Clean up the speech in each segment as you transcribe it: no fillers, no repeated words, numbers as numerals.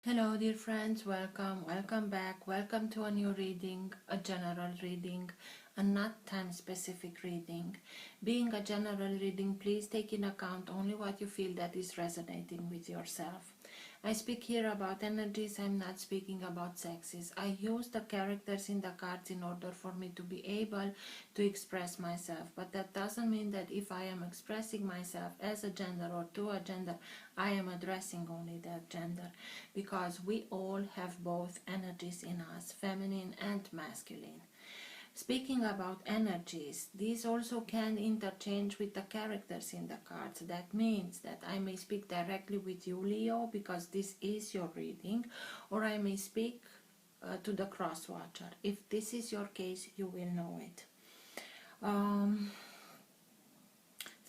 Hello dear friends, welcome back, welcome to a new reading, a general reading, a not time specific reading. Being a general reading, please take in account only what you feel that is resonating with yourself. I speak here about energies, I'm not speaking about sexes. I use the characters in the cards in order for me to be able to express myself, but that doesn't mean that if I am expressing myself as a gender or to a gender, I am addressing only that gender, because we all have both energies in us, feminine and masculine. Speaking about energies, these also can interchange with the characters in the cards. That means that I may speak directly with you, Leo, because this is your reading, or I may speak to the cross watcher. If this is your case, you will know it.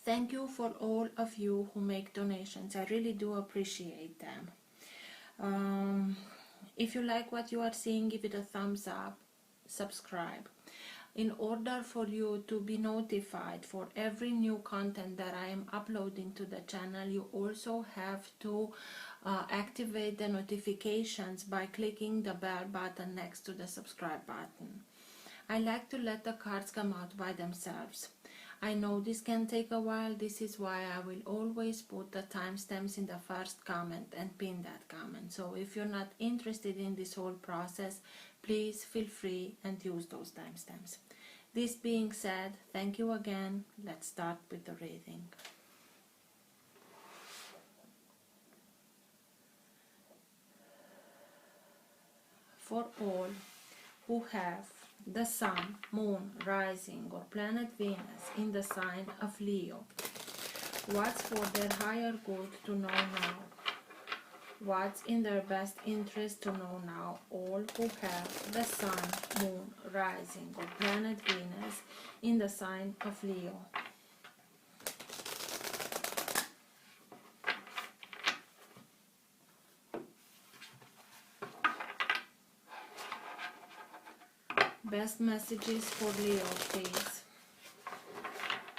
Thank you for all of you who make donations. I really do appreciate them. If you like what you are seeing, give it a thumbs up, subscribe. In order for you to be notified for every new content that I am uploading to the channel, you also have to activate the notifications by clicking the bell button next to the subscribe button. I like to let the cards come out by themselves. I know this can take a while. This is why I will always put the timestamps in the first comment and pin that comment. So if you're not interested in this whole process, please feel free and use those timestamps. This being said, thank you again. Let's start with the reading. For all who have the Sun, Moon, Rising or Planet Venus in the sign of Leo, what's for their higher good to know now? What's in their best interest to know now? All who have the Sun, Moon, Rising or Planet Venus in the sign of Leo. Best messages for Leo, please.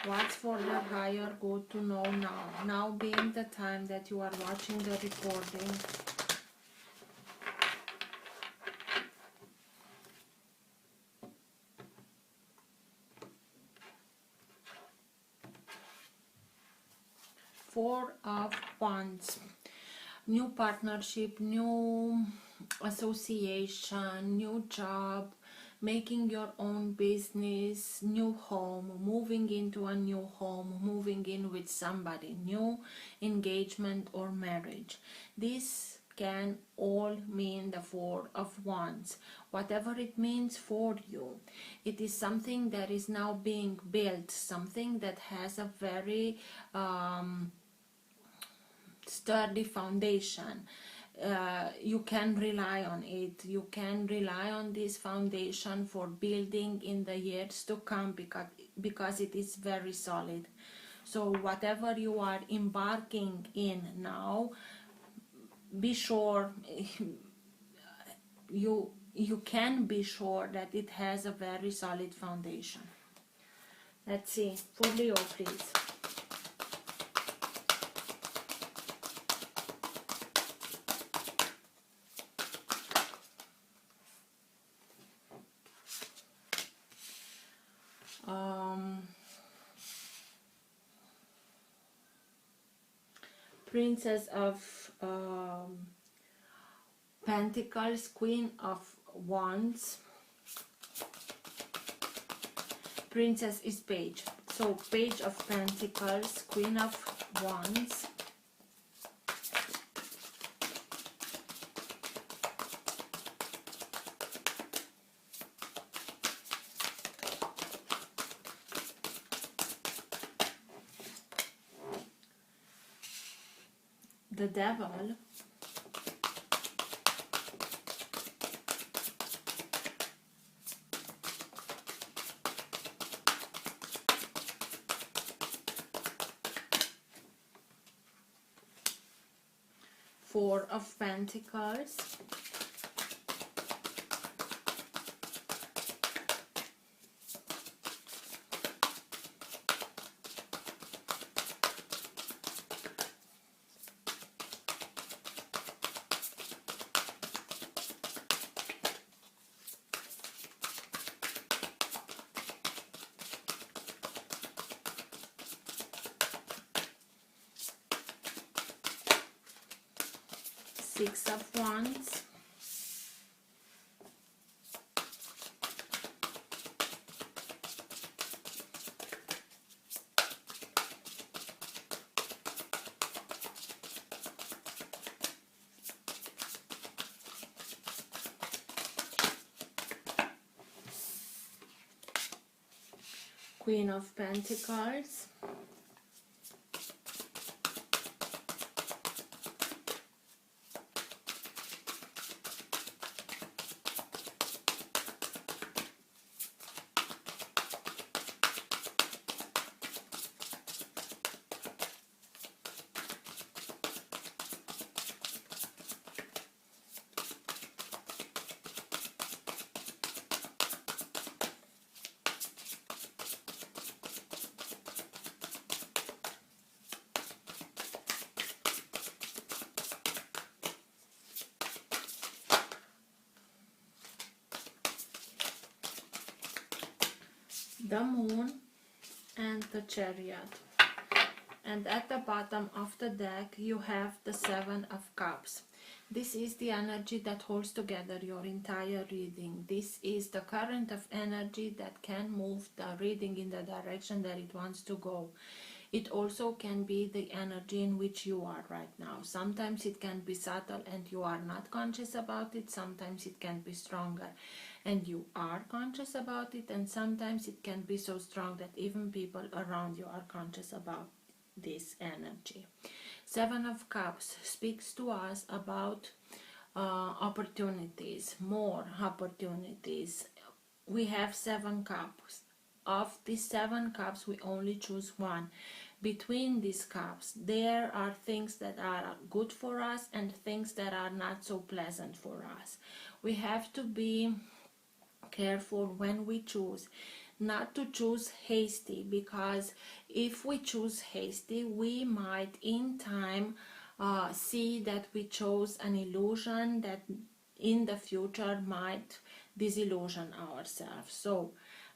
What's for their higher good to know now? Now being the time that you are watching the recording. Four of Wands. New partnership, new association, new job, making your own business, new home, moving into a new home, moving in with somebody, new engagement or marriage. This can all mean the Four of Wands. Whatever it means for you, it is something that is now being built, something that has a very sturdy foundation. You can rely on it. You can rely on this foundation for building in the years to come, because it is very solid. So whatever you are embarking in now, be sure you can be sure that it has a very solid foundation. Let's see for Leo, please. Princess of Pentacles, Queen of Wands. Princess is Page. So Page of Pentacles, Queen of Wands. The Devil. Four of Pentacles. Six of Wands, Queen of Pentacles, the Moon, and the Chariot. And at the bottom of the deck you have the Seven of Cups. This is the energy that holds together your entire reading. This is the current of energy that can move the reading in the direction that it wants to go. It also can be the energy in which you are right now. Sometimes it can be subtle and you are not conscious about it. Sometimes it can be stronger and you are conscious about it. And sometimes it can be so strong that even people around you are conscious about this energy. Seven of Cups speaks to us about opportunities, more opportunities. We have 7 cups. Of these 7 cups, we only choose one. Between these cups, there are things that are good for us and things that are not so pleasant for us. We have to be careful when we choose, not to choose hasty, because if we choose hasty, we might in time see that we chose an illusion that in the future might disillusion ourselves. So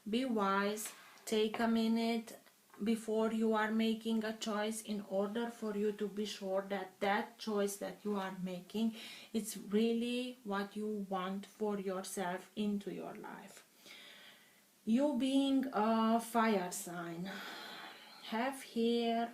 be wise, take a minute before you are making a choice in order for you to be sure that that choice that you are making is really what you want for yourself into your life. You being a fire sign, have here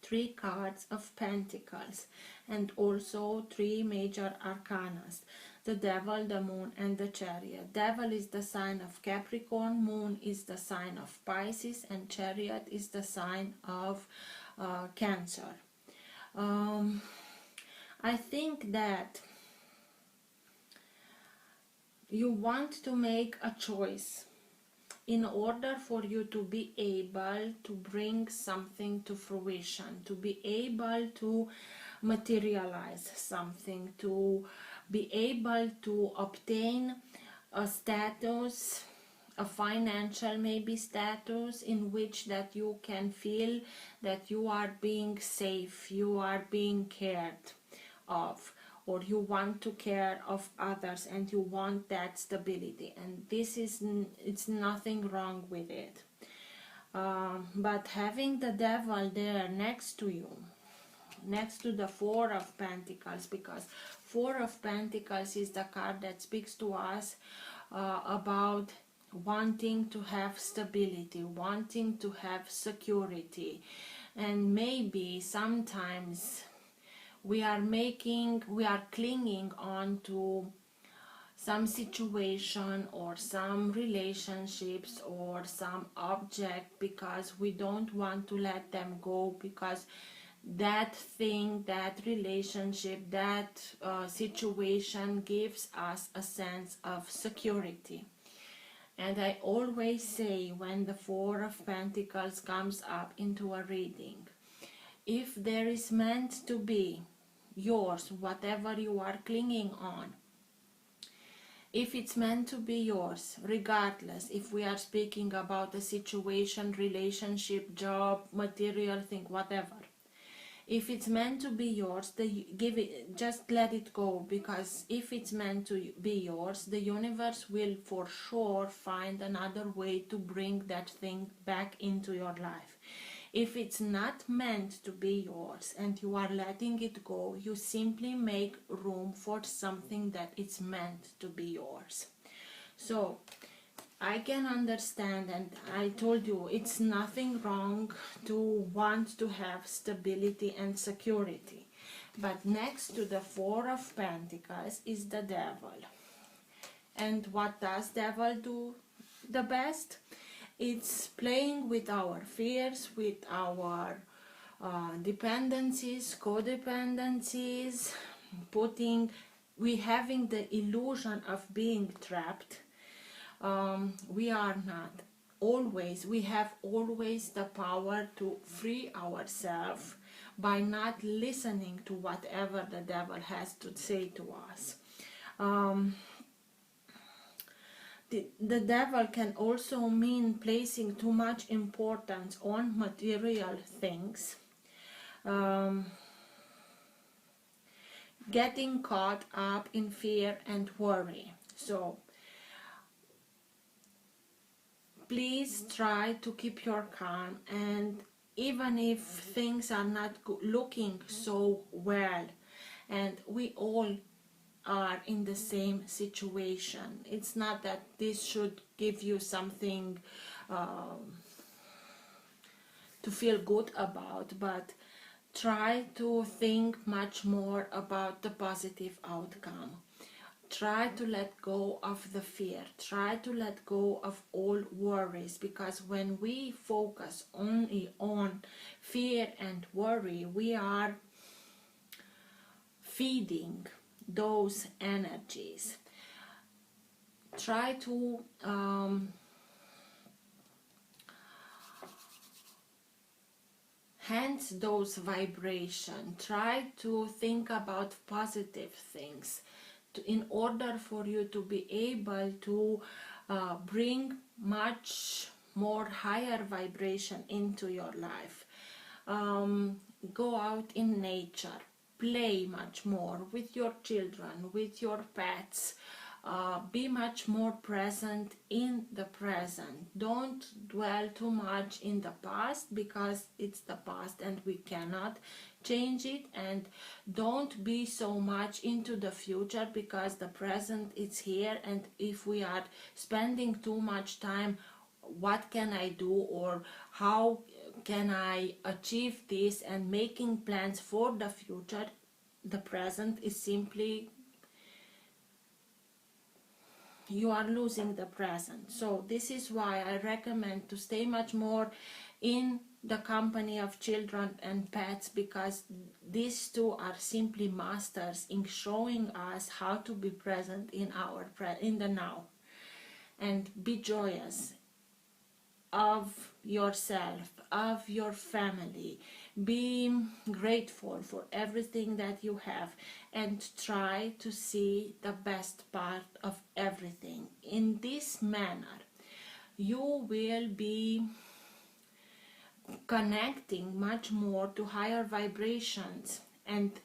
3 cards of Pentacles and also 3 major arcanas: the Devil, the Moon, and the Chariot. Devil is the sign of Capricorn, Moon is the sign of Pisces, and Chariot is the sign of Cancer. I think that you want to make a choice in order for you to be able to bring something to fruition, to be able to materialize something, to be able to obtain a status, a financial maybe status, in which that you can feel that you are being safe, you are being cared of, or you want to care of others and you want that stability, and this is, it's nothing wrong with it. But having the Devil there next to you, next to the Four of Pentacles, because Four of Pentacles is the card that speaks to us about wanting to have stability, wanting to have security, and maybe sometimes we are clinging on to some situation or some relationships or some object because we don't want to let them go, because that thing, that relationship, that situation gives us a sense of security. And I always say, when the Four of Pentacles comes up into a reading, if there is meant to be yours, whatever you are clinging on, if it's meant to be yours, regardless if we are speaking about a situation, relationship, job, material thing, whatever, if it's meant to be yours, give it, just let it go, because if it's meant to be yours, the universe will for sure find another way to bring that thing back into your life. If it's not meant to be yours and you are letting it go, you simply make room for something that it's meant to be yours. So I can understand, and I told you it's nothing wrong to want to have stability and security. But next to the Four of Pentacles is the Devil. And what does Devil do the best? It's playing with our fears, with our dependencies, codependencies, we having the illusion of being trapped. We are not always, we have always the power to free ourselves by not listening to whatever the devil has to say to us. The devil can also mean placing too much importance on material things, getting caught up in fear and worry. So please try to keep your calm, and even if things are not looking so well, and we all are in the same situation, it's not that this should give you something to feel good about, but try to think much more about the positive outcome. Try to let go of the fear. Try to let go of all worries, because when we focus only on fear and worry, we are feeding those energies. Try to hence those vibrations. Try to think about positive things in order for you to be able to bring much more higher vibration into your life. Go out in nature, play much more with your children, with your pets. Be much more present in the present. Don't dwell too much in the past, because it's the past and we cannot change it, and don't be so much into the future, because the present is here, and if we are spending too much time, what can I do, or how can I achieve this, and making plans for the future, the present is simply, you are losing the present. So this is why I recommend to stay much more in the company of children and pets, because these two are simply masters in showing us how to be present in the now, and be joyous of yourself, of your family. Be grateful for everything that you have, and try to see the best part of everything. In this manner, you will be connecting much more to higher vibrations, and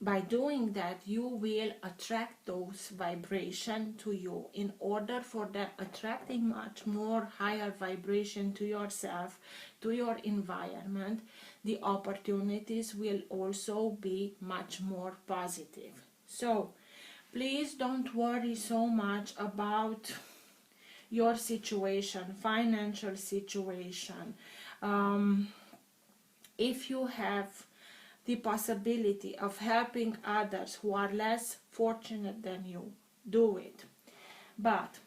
by doing that you will attract those vibrations to you. In order for that attracting much more higher vibration to yourself, to your environment, the opportunities will also be much more positive. So please don't worry so much about your situation, financial situation. If you have the possibility of helping others who are less fortunate than you, do it. But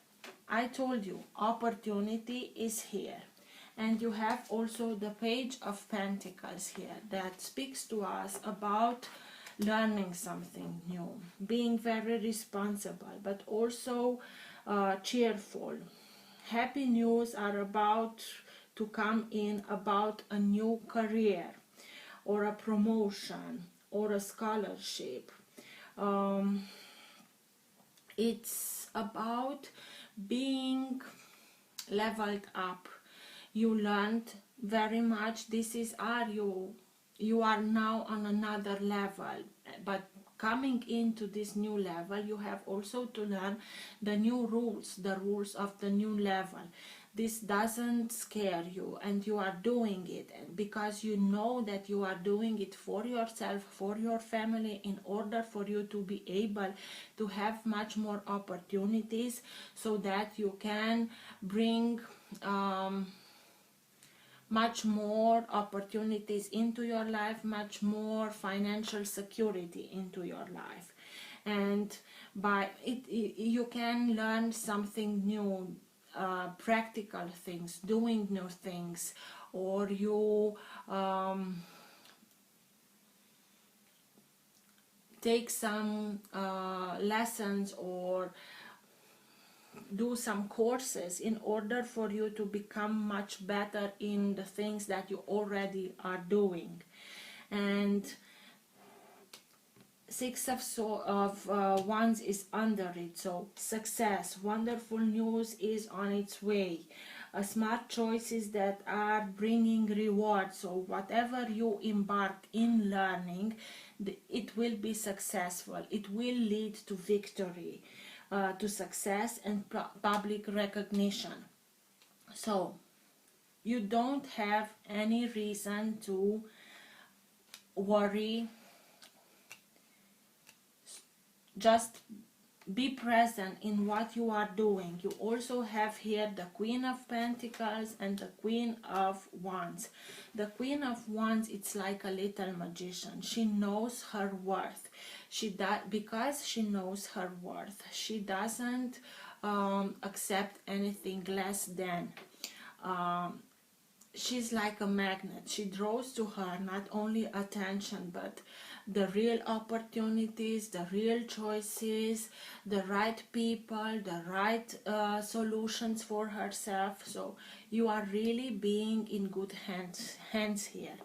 I told you, opportunity is here. And you have also the Page of Pentacles here that speaks to us about learning something new, being very responsible, but also cheerful. Happy news are about to come in about a new career, or a promotion, or a scholarship. It's about being leveled up. You learned very much. You are now on another level, but coming into this new level, you have also to learn the new rules, the rules of the new level. this doesn't scare you, and you are doing it because you know that you are doing it for yourself, for your family, in order for you to be able to have much more opportunities, so that you can bring much more opportunities into your life, much more financial security into your life. And by it, you can learn something new, practical things, doing new things, or you take some lessons or do some courses in order for you to become much better in the things that you already are doing. And Six of Wands is under it, so success, wonderful news is on its way. Smart choices that are bringing reward. So whatever you embark in learning, it will be successful. It will lead to victory, to success and public recognition. So you don't have any reason to worry. Just be present in what you are doing. You also have here the Queen of Pentacles and the Queen of Wands. The Queen of Wands, it's like a little magician. She knows her worth. Because she knows her worth, she doesn't accept anything less than. She's like a magnet. She draws to her not only attention, but the real opportunities, the real choices, the right people, the right solutions for herself. So you are really being in good hands here.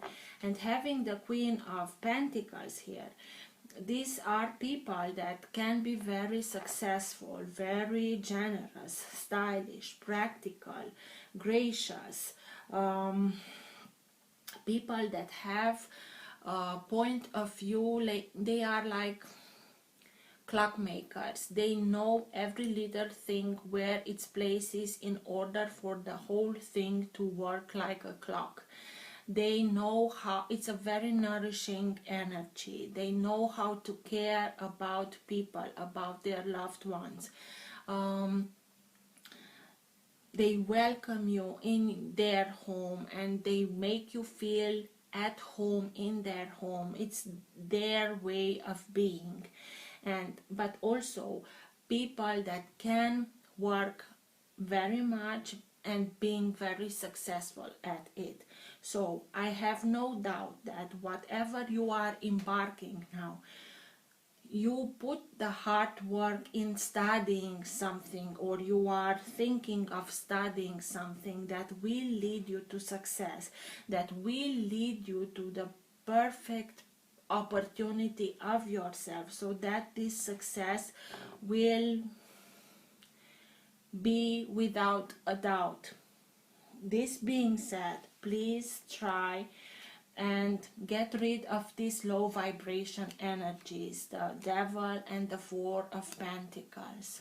And having the Queen of Pentacles here, these are people that can be very successful, very generous, stylish, practical, gracious, people that have point of view, like they are like clockmakers. They know every little thing where its place is in order for the whole thing to work like a clock. They know how, it's a very nourishing energy. They know how to care about people, about their loved ones. They welcome you in their home and they make you feel at home in their home. It's their way of being. But also people that can work very much and being very successful at it. So I have no doubt that whatever you are embarking now, you put the hard work in studying something, or you are thinking of studying something that will lead you to success, that will lead you to the perfect opportunity of yourself, so that this success will be without a doubt. This being said, please try and get rid of these low vibration energies, the Devil and the Four of Pentacles.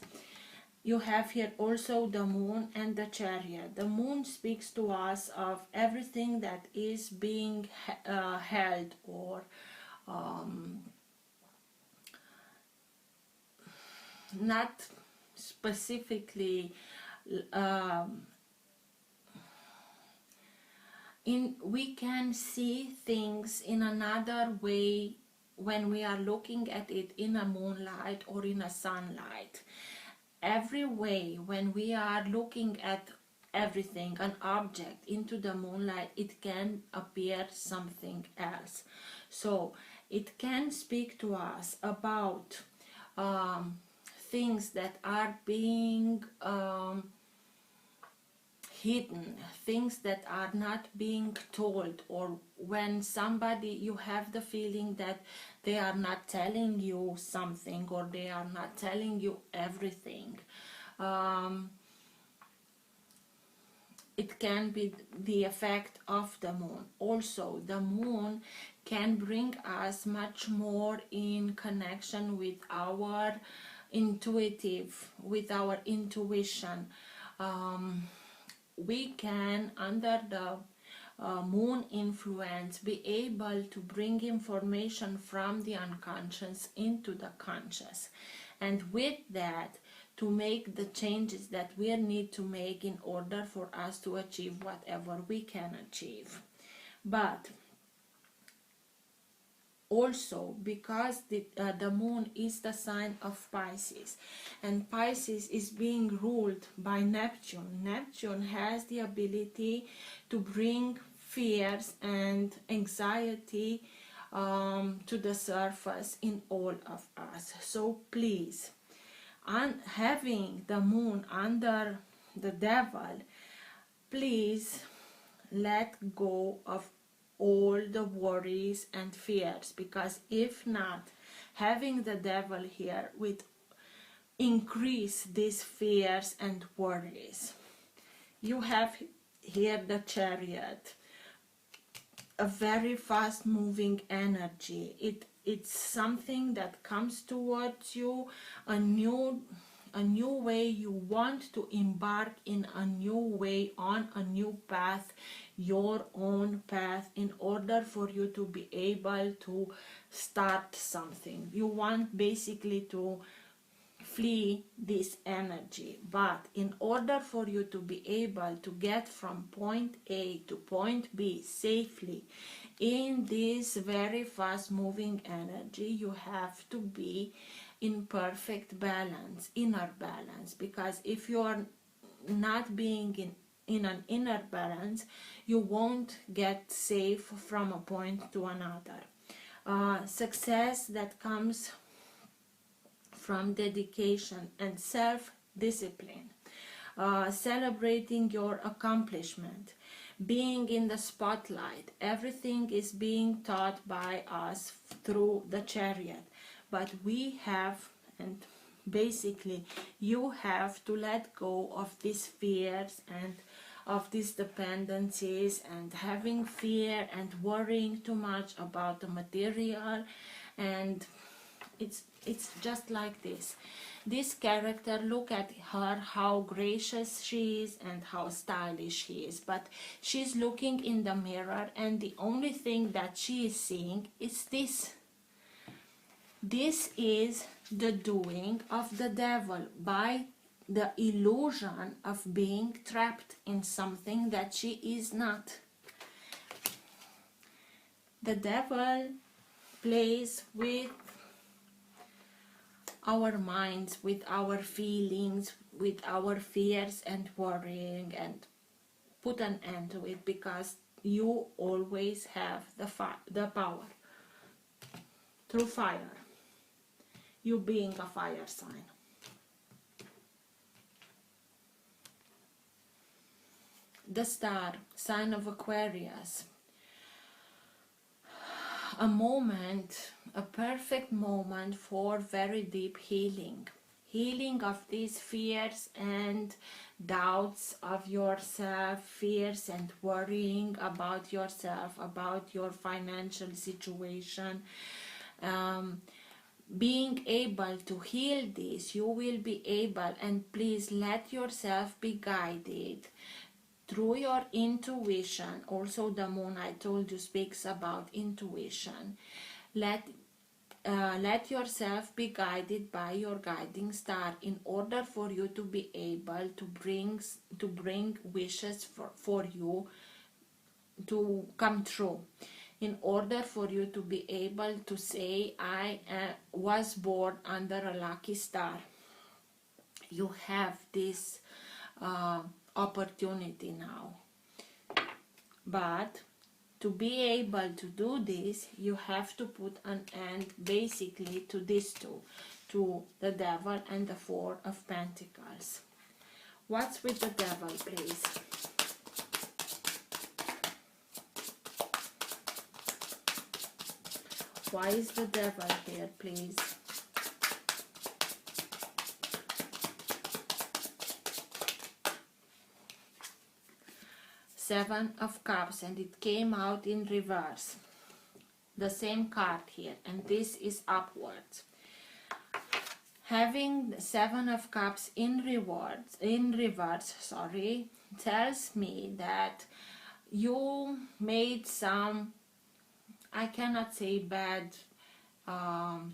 You have here also the Moon and the Chariot. The Moon speaks to us of everything that is being held, or not specifically we can see things in another way when we are looking at it in a moonlight or in a sunlight. Every way, when we are looking at everything, an object, into the moonlight, it can appear something else. So it can speak to us about things that are being hidden, things that are not being told, or when somebody, you have the feeling that they are not telling you something, or they are not telling you everything. It can be the effect of the Moon. Also, the Moon can bring us much more in connection with our intuition. we can, under the moon influence, be able to bring information from the unconscious into the conscious, and with that to make the changes that we need to make in order for us to achieve whatever we can achieve. But also, because the moon is the sign of Pisces, and Pisces is being ruled by Neptune. Neptune has the ability to bring fears and anxiety to the surface in all of us. So please, having the moon under the devil, please let go of all the worries and fears, because if not, having the devil here will increase these fears and worries. You have here the Chariot, a very fast moving energy. It's something that comes towards you, a new way. You want to embark in a new way, on a new path, your own path, in order for you to be able to start something. You want basically to flee this energy, but in order for you to be able to get from point A to point B safely in this very fast moving energy, you have to be in perfect balance, inner balance, because if you are not being in an inner balance, you won't get safe from a point to another. Success that comes from dedication and self-discipline, celebrating your accomplishment, being in the spotlight. Everything is being taught by us through the Chariot, but we have, and basically you have to let go of these fears and of these dependencies, and having fear and worrying too much about the material. And it's just like this character. Look at her, how gracious she is and how stylish she is, but she's looking in the mirror, and the only thing that she is seeing is this. This is the doing of the devil, by the illusion of being trapped in something that she is not. The devil plays with our minds, with our feelings, with our fears and worrying, and put an end to it, because you always have the power through fire, you being a fire sign. The star, sign of Aquarius. A moment, a perfect moment for very deep healing. Healing of these fears and doubts of yourself, fears and worrying about yourself, about your financial situation. Being able to heal this, you will be able, and please let yourself be guided through your intuition. Also the moon, I told you, speaks about intuition. Let yourself be guided by your guiding star, in order for you to be able to bring wishes for you to come true, in order for you to be able to say, I was born under a lucky star. You have this opportunity now, but to be able to do this, you have to put an end basically to these two, to the devil and the Four of Pentacles. What's with the devil, please? Why is the devil here, please? Seven of Cups, and it came out in reverse. The same card here, and this is upwards. Having the Seven of Cups in reverse, tells me that you made some, I cannot say bad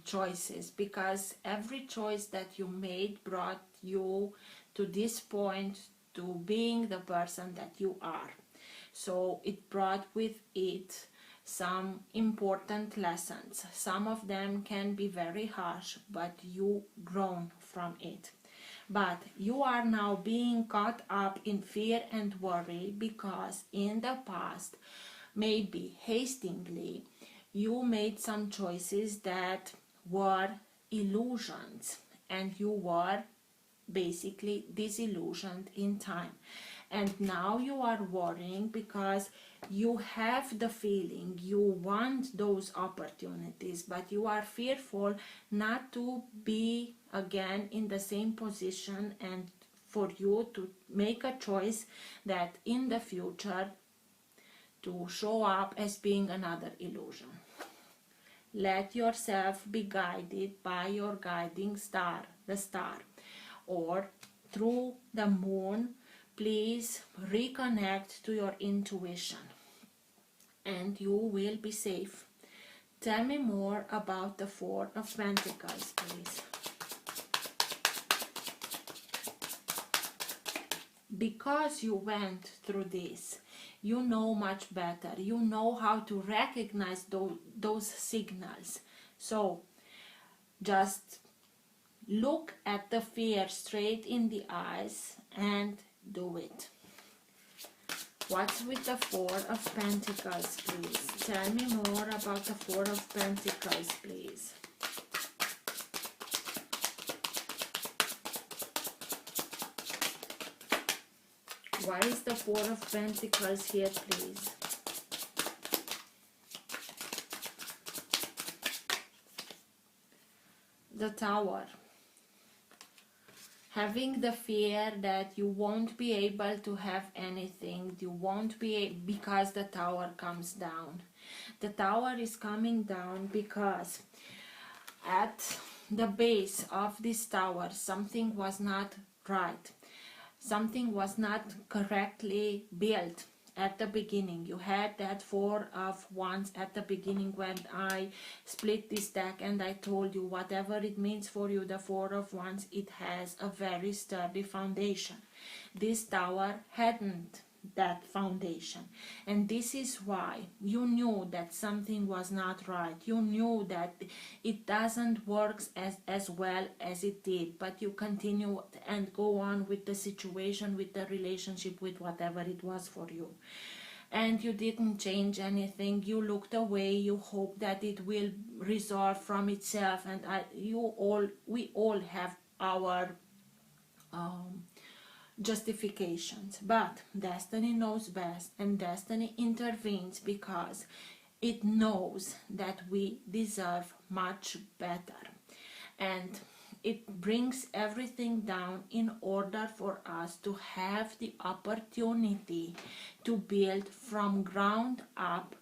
choices, because every choice that you made brought you to this point, to being the person that you are. So it brought with it some important lessons. Some of them can be very harsh, but you grown from it. But you are now being caught up in fear and worry because in the past, maybe hastily, you made some choices that were illusions, and you were basically disillusioned in time. And now you are worrying because you have the feeling you want those opportunities, but you are fearful not to be again in the same position, and for you to make a choice that in the future to show up as being another illusion. Let yourself be guided by your guiding star, the star, or through the moon. Please reconnect to your intuition and you will be safe. Tell me more about the Four of Pentacles, please. Because you went through this, you know much better. You know how to recognize those signals. So just look at the fear straight in the eyes and do it. What's with the Four of Pentacles, please? Tell me more about the Four of Pentacles, please. Why is the Four of Pentacles here, please? The Tower. Having the fear that you won't be able to have anything, you won't be, because the Tower comes down. The Tower is coming down because at the base of this tower something was not right. Something was not correctly built at the beginning. You had that Four of Wands at the beginning when I split this deck, and I told you whatever it means for you, the Four of Wands, it has a very sturdy foundation. This tower hadn't that foundation, and this is why you knew that something was not right. You knew that it doesn't work as well as it did, but you continue and go on with the situation, with the relationship, with whatever it was for you, and you didn't change anything. You looked away. You hope that it will resolve from itself, and we all have our justifications, but destiny knows best, and destiny intervenes because it knows that we deserve much better, and it brings everything down in order for us to have the opportunity to build from ground up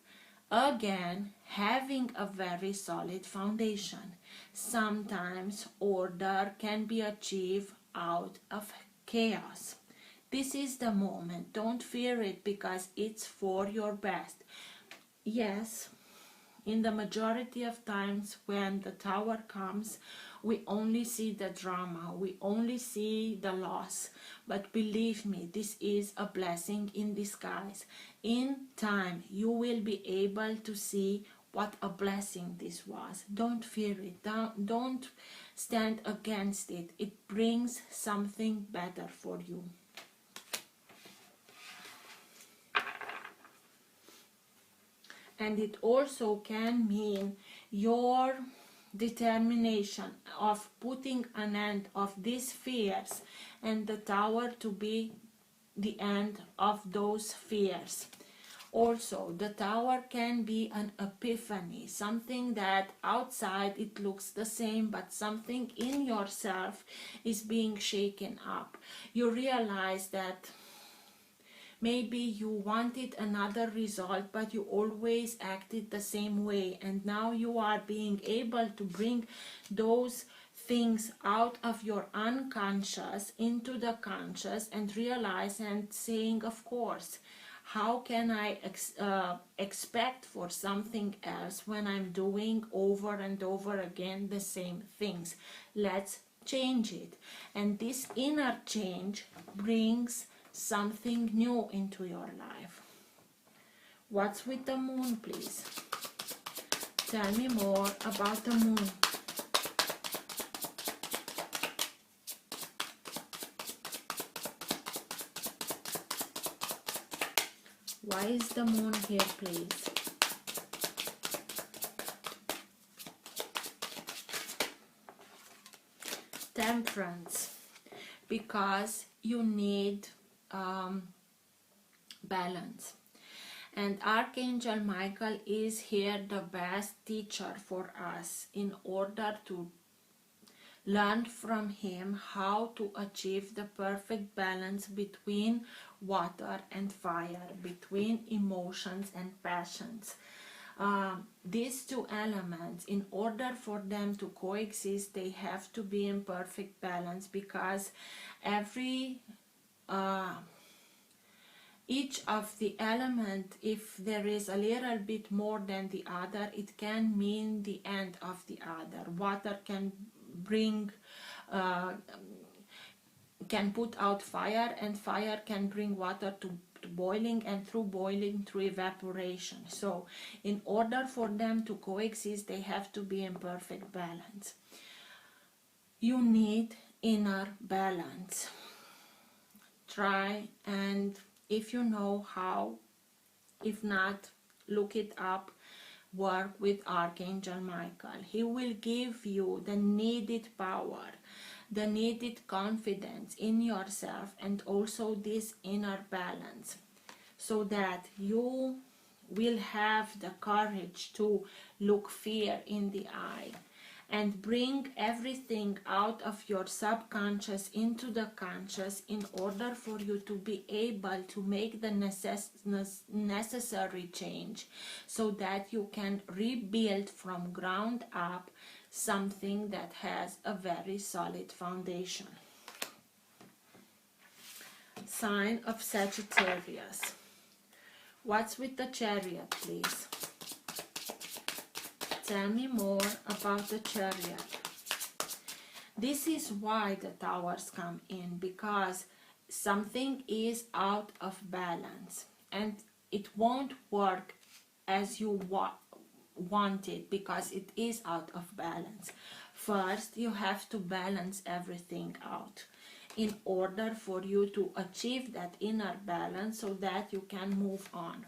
again, having a very solid foundation. Sometimes order can be achieved out of chaos. This is the moment. Don't fear it, because it's for your best. Yes, in the majority of times when the Tower comes, we only see the drama, we only see the loss, but believe me, this is a blessing in disguise. In time you will be able to see what a blessing this was. Don't fear it. Don't stand against it. It brings something better for you. And it also can mean your determination of putting an end of these fears, and the Tower to be the end of those fears. Also, the Tower can be an epiphany, something that outside it looks the same, but something in yourself is being shaken up. You realize that maybe you wanted another result, but you always acted the same way, and now you are being able to bring those things out of your unconscious into the conscious and realize and saying, of course, how can I expect for something else when I'm doing over and over again the same things? Let's change it. And this inner change brings something new into your life. What's with the moon, please? Tell me more about the moon. Why is the moon here, please? Temperance. Because you need balance. And Archangel Michael is here the best teacher for us in order to learn from him how to achieve the perfect balance between water and fire, between emotions and passions. These two elements, in order for them to coexist, they have to be in perfect balance, because each of the element, if there is a little bit more than the other, it can mean the end of the other. Water can bring can put out fire, and fire can bring water to boiling, and through boiling to evaporation. So in order for them to coexist, they have to be in perfect balance. You need inner balance. Try, and if you know how, if not, look it up. Work with Archangel Michael. He will give you the needed power, the needed confidence in yourself, and also this inner balance, so that you will have the courage to look fear in the eye and bring everything out of your subconscious into the conscious, in order for you to be able to make the necessary change, so that you can rebuild from ground up something that has a very solid foundation. Sign of Sagittarius. What's with the Chariot, please? Tell me more about the Chariot. This is why the Towers come in, because something is out of balance and it won't work as you want it, because it is out of balance. First, you have to balance everything out in order for you to achieve that inner balance, so that you can move on.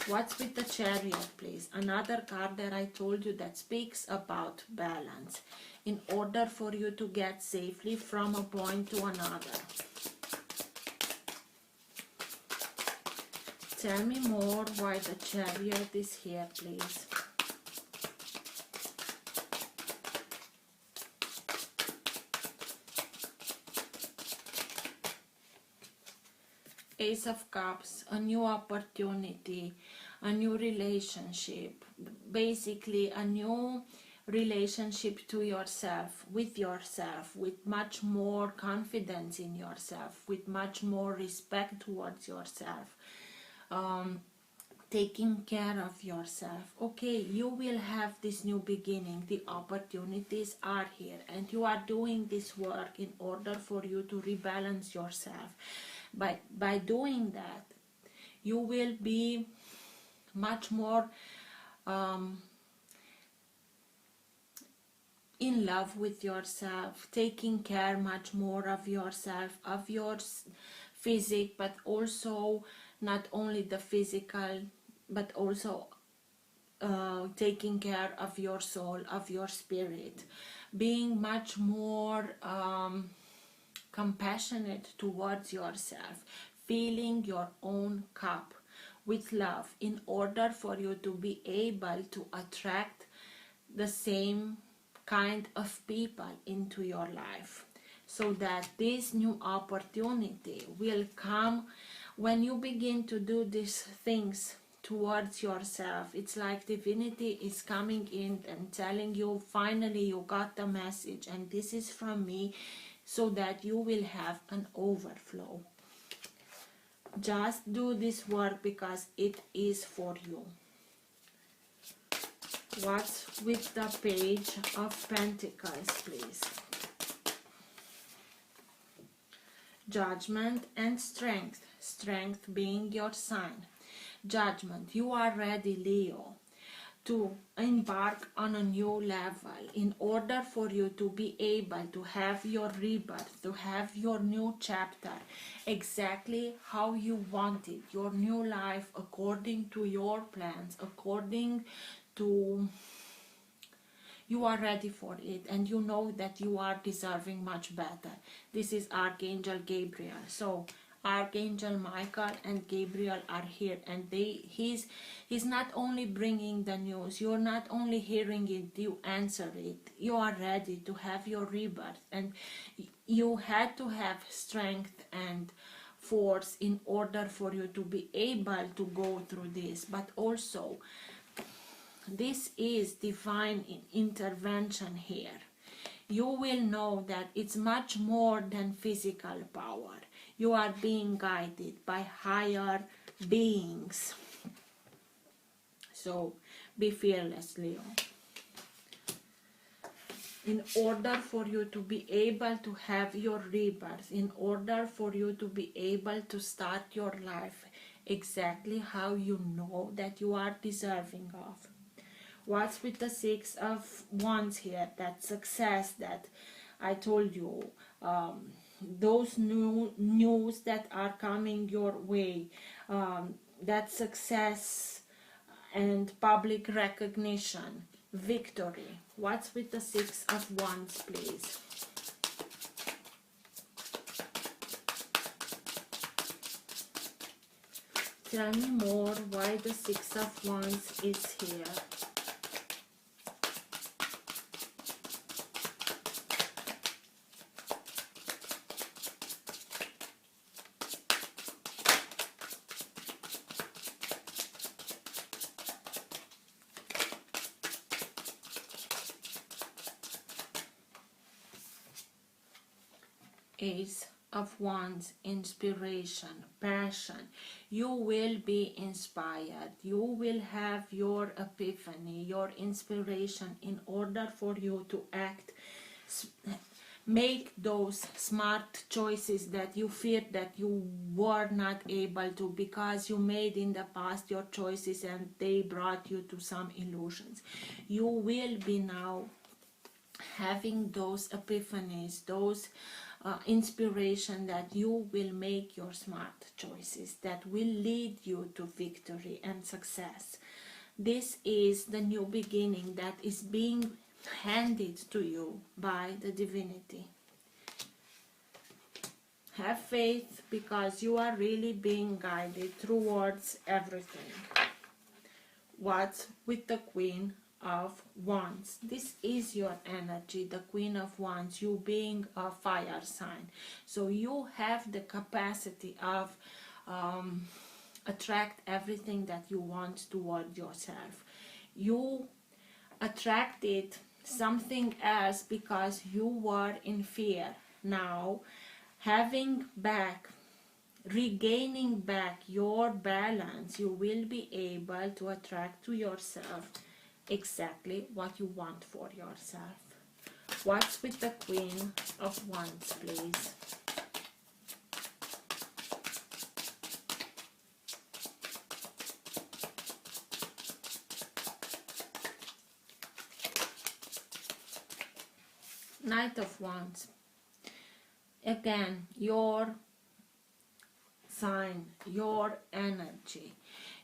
What's with the Chariot, please? Another card that I told you that speaks about balance, in order for you to get safely from a point to another. Tell me more why the Chariot is here, please. Ace of Cups, a new opportunity, a new relationship, basically a new relationship to yourself, with much more confidence in yourself, with much more respect towards yourself, taking care of yourself. Okay, you will have this new beginning. The opportunities are here, and you are doing this work in order for you to rebalance yourself. By doing that, you will be much more in love with yourself, taking care much more of yourself, of your physique, but also not only the physical, but also taking care of your soul, of your spirit, being much more compassionate towards yourself, filling your own cup with love, in order for you to be able to attract the same kind of people into your life, so that this new opportunity will come when you begin to do these things towards yourself. It's like divinity is coming in and telling you, finally you got the message, and this is from me, so that you will have an overflow. Just do this work because it is for you. What's with the Page of Pentacles, please? Judgment and strength. Strength being your sign. Judgment. You are ready, Leo, to embark on a new level in order for you to be able to have your rebirth, to have your new chapter exactly how you want it, your new life according to your plans, according to... You are ready for it, and you know that you are deserving much better. This is Archangel Gabriel. So Archangel Michael and Gabriel are here, and he's not only bringing the news, you're not only hearing it, you answer it. You are ready to have your rebirth, and you had to have strength and force in order for you to be able to go through this. But also, this is divine intervention here. You will know that it's much more than physical power. You are being guided by higher beings. So be fearless, Leo. In order for you to be able to have your rebirth, in order for you to be able to start your life exactly how you know that you are deserving of. What's with the Six of Wands here? That success that I told you, those new news that are coming your way, that success and public recognition, victory. What's with the Six of Wands, please? Tell me more why the Six of Wands is here. Ace of Wands, inspiration, passion. You will be inspired. You will have your epiphany, your inspiration in order for you to act, make those smart choices that you feared that you were not able to, because you made in the past your choices and they brought you to some illusions. You will be now having those epiphanies, those inspiration that you will make your smart choices that will lead you to victory and success. This is the new beginning that is being handed to you by the divinity. Have faith, because you are really being guided towards everything. What's with the Queen of Wands? This is your energy, the Queen of Wands, you being a fire sign. So you have the capacity of attract everything that you want toward yourself. You attracted something else because you were in fear. Now, regaining back your balance, you will be able to attract to yourself exactly what you want for yourself. What's with the Queen of Wands, please? Knight of Wands. Again, your sign, your energy.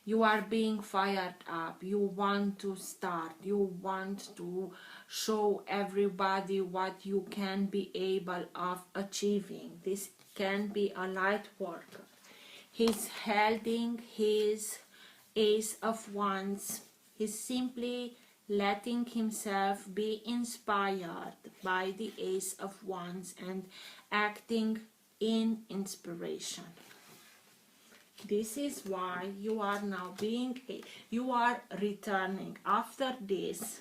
You are being fired up. You want to start. You want to show everybody what you can be able of achieving. This can be a light worker. He's holding his Ace of Wands. He's simply letting himself be inspired by the Ace of Wands and acting in inspiration. This is why you are now you are returning. After this,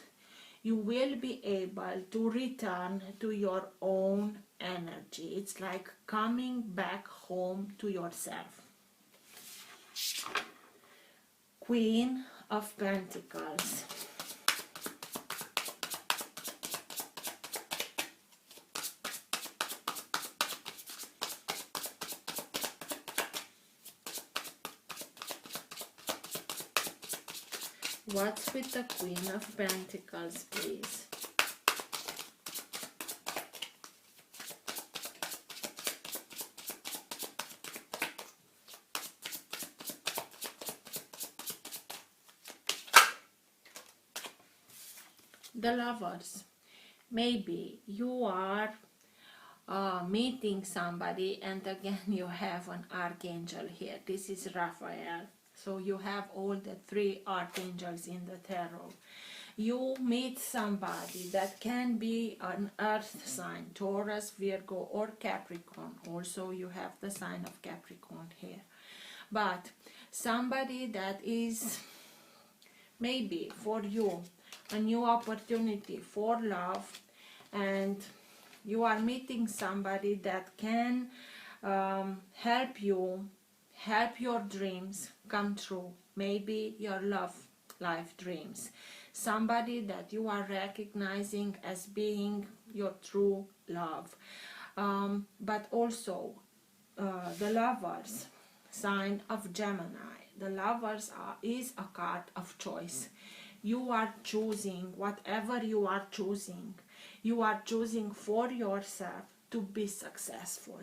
you will be able to return to your own energy. It's like coming back home to yourself. Queen of Pentacles. What's with the Queen of Pentacles, please? The Lovers. Maybe you are meeting somebody, and again you have an archangel here. This is Raphael. So you have all the three archangels in the tarot. You meet somebody that can be an earth sign, Taurus, Virgo, or Capricorn. Also you have the sign of Capricorn here. But somebody that is maybe for you a new opportunity for love, and you are meeting somebody that can help your dreams come true. Maybe your love life dreams. Somebody that you are recognizing as being your true love. But also the Lovers, sign of Gemini. The Lovers is a card of choice. You are choosing whatever you are choosing. You are choosing for yourself to be successful.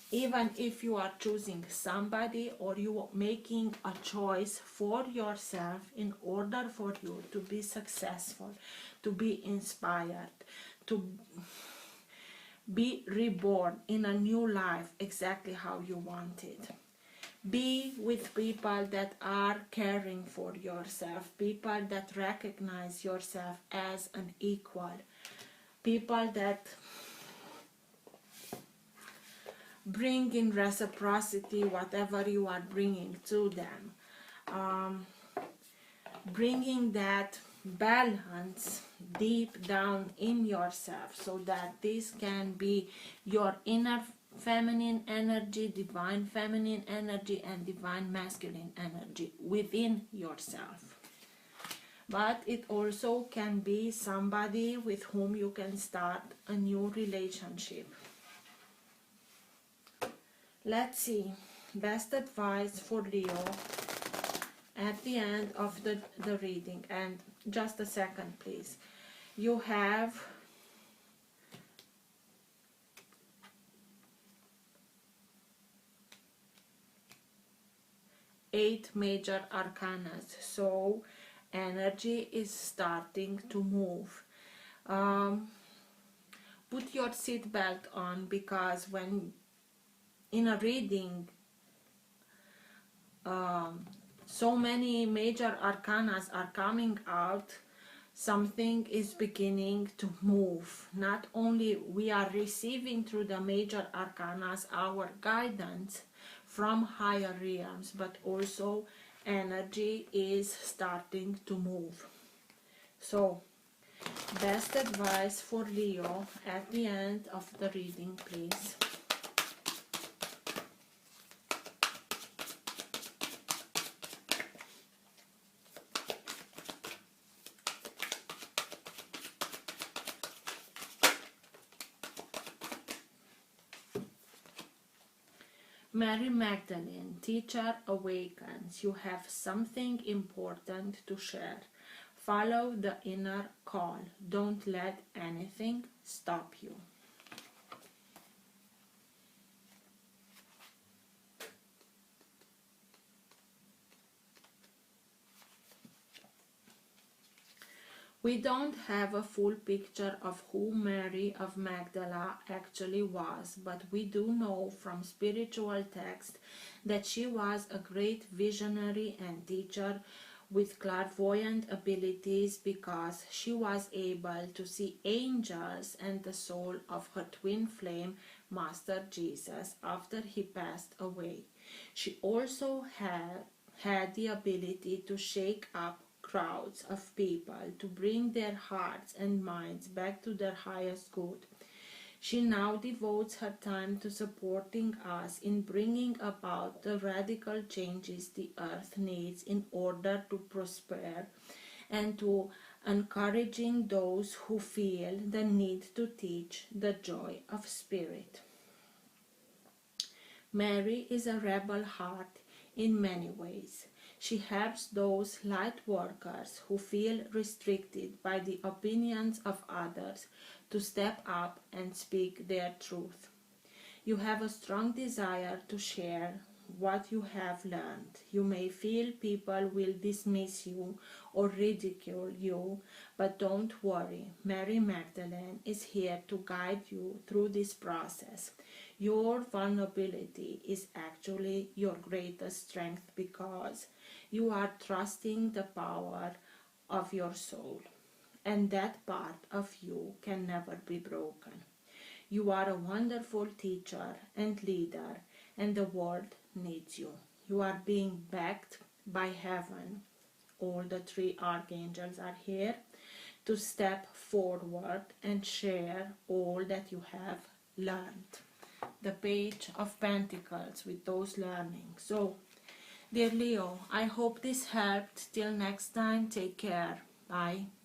Even if you are choosing somebody, or you are making a choice for yourself in order for you to be successful, to be inspired, to be reborn in a new life exactly how you want it. Be with people that are caring for yourself, people that recognize yourself as an equal, people that bring in reciprocity whatever you are bringing to them, bringing that balance deep down in yourself, so that this can be your inner feminine energy, divine feminine energy, and divine masculine energy within yourself. But it also can be somebody with whom you can start a new relationship. Let's see, best advice for Leo at the end of the reading. And just a second, please. You have eight major arcanas, so energy is starting to move. Put your seatbelt on, because when in a reading so many major arcanas are coming out, something is beginning to move. Not only we are receiving through the major arcanas our guidance from higher realms, but also energy is starting to move. So best advice for Leo at the end of the reading, please. Mary Magdalene, teacher awakens. You have something important to share. Follow the inner call. Don't let anything stop you. We don't have a full picture of who Mary of Magdala actually was, but we do know from spiritual text that she was a great visionary and teacher with clairvoyant abilities because she was able to see angels and the soul of her twin flame Master Jesus after he passed away. She also had the ability to shake up crowds of people to bring their hearts and minds back to their highest good. She now devotes her time to supporting us in bringing about the radical changes the earth needs in order to prosper, and to encouraging those who feel the need to teach the joy of spirit. Mary is a rebel heart in many ways. She helps those light workers who feel restricted by the opinions of others to step up and speak their truth. You have a strong desire to share what you have learned. You may feel people will dismiss you or ridicule you, but don't worry. Mary Magdalene is here to guide you through this process. Your vulnerability is actually your greatest strength because you are trusting the power of your soul, and that part of you can never be broken. You are a wonderful teacher and leader, and the world needs you. You are being backed by heaven. All the three archangels are here to step forward and share all that you have learned. The Page of Pentacles with those learnings. So, dear Leo, I hope this helped. Till next time, take care. Bye.